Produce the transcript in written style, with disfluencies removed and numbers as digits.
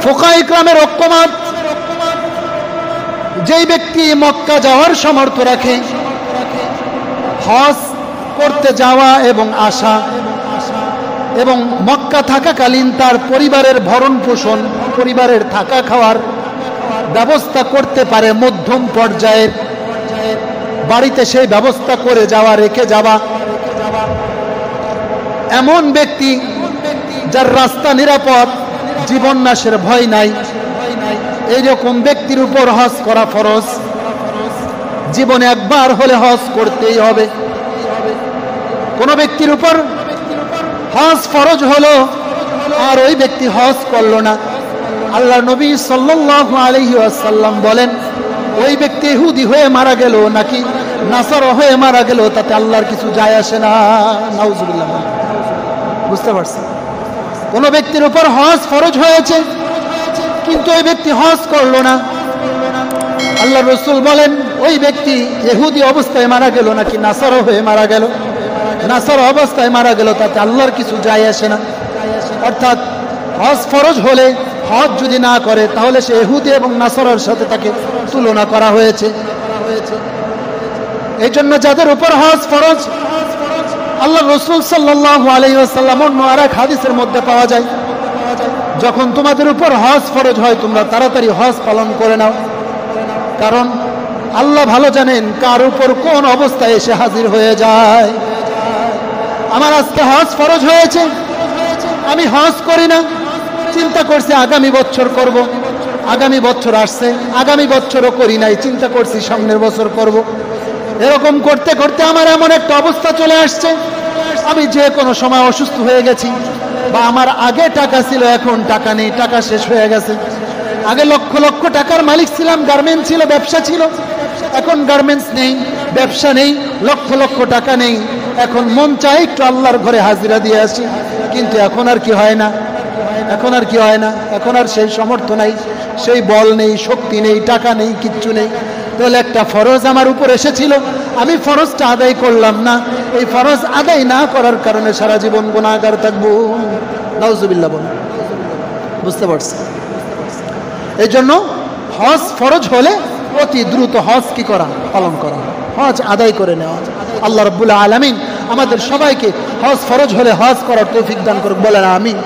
ফুকাহা ইকরামের ঐক্যমত, যেই ব্যক্তি মক্কা যাওয়ার সামর্থ্য রাখে, হজ করতে যাওয়া এবং আসা এবং মক্কা থাকাকালীন তার পরিবারের ভরণ পোষণ, পরিবারের থাকা খাওয়ার ব্যবস্থা করতে পারে, মধ্যম পর্যায়ের বাড়িতে সেই ব্যবস্থা করে যাওয়া, রেখে যাওয়া, এমন ব্যক্তি যার রাস্তা নিরাপদ, জীবন নাশের ভয় নাই, এইরকম ব্যক্তির উপর হজ করা ফরজ। জীবনে একবার হলে হজ করতেই হবে। কোন ব্যক্তির উপর হজ ফরজ হলো আর ওই ব্যক্তি হজ করলো না, আল্লাহ নবী সাল্লাল্লাহু আলাইহি ওয়াসাল্লাম বলেন, ওই ব্যক্তি ইহুদি হয়ে মারা গেল নাকি নাসারা হয়ে মারা গেল, তাতে আল্লাহর কিছু যায় আসে না। নাউজুবিল্লাহ। বুঝতে পারছেন? কোন ব্যক্তির উপর হজ ফরজ হয়েছে কিন্তু ওই ব্যক্তি হজ করলো না, আল্লাহ রাসূল বলেন ওই ব্যক্তি ইহুদি অবস্থায় মারা গেল নাকি নাসারা হয়ে মারা গেল, নাসারা অবস্থায় মারা গেল, তাতে আল্লাহর কিছু যায় আসে না। অর্থাৎ হজ ফরজ হলে হজ যদি না করে তাহলে সে ইহুদি এবং নাসারার সাথে তাকে তুলনা করা হয়েছে। এই জন্য যাদের উপর হজ ফরজ, আল্লাহ রাসূল সাল্লাল্লাহু আলাইহি ওয়াসাল্লাম অন্য আরেক হাদিসের মধ্যে পাওয়া যায়, যখন তোমাদের উপর হজ ফরজ হয় তোমরা তাড়াতাড়ি হজ পালন করে নাও, কারণ আল্লাহ ভালো জানেন কার উপর কোন অবস্থায় এসে হাজির হয়ে যায়। আমার আজকে হজ ফরজ হয়েছে, আমি হজ করি না, চিন্তা করছি আগামী বছর করব, আগামী বছর আসছে, আগামী বছরও করি নাই, চিন্তা করছি সামনের বছর করব। এরকম করতে করতে আমার এমন একটা অবস্থা চলে আসছে, আমি যে কোনো সময় অসুস্থ হয়ে গেছি, বা আমার আগে টাকা ছিল এখন টাকা নেই, টাকা শেষ হয়ে গেছে। আগে লক্ষ লক্ষ টাকার মালিক ছিলাম, গার্মেন্টস ছিল, ব্যবসা ছিল, এখন গার্মেন্টস নেই, ব্যবসা নেই, লক্ষ লক্ষ টাকা নেই, এখন মন চায় একটু আল্লাহর ঘরে হাজিরা দিয়ে আসি, কিন্তু এখন আর কি হয় না, এখন আর কি হয় না, এখন আর সেই সামর্থ্য নাই, সেই বল নেই, শক্তি নেই, টাকা নেই, কিচ্ছু নেই। তাহলে একটা ফরজ আমার উপর এসেছিল, আমি ফরজটা আদায় করলাম না, এই ফরজ আদায় না করার কারণে সারা জীবন গুনাহগার থাকবো। নাউজুবিল্লাহ বলুন। বুঝতে পারছি? এই জন্য হজ ফরজ হলে অতি দ্রুত হজ কি করা, পালন করা, হজ আদায় করে নেওয়া। আল্লাহ রাব্বুল আলামিন আমাদের সবাইকে হজ ফরজ হলে হজ করার তৌফিক দান করুক, বলেন আমিন।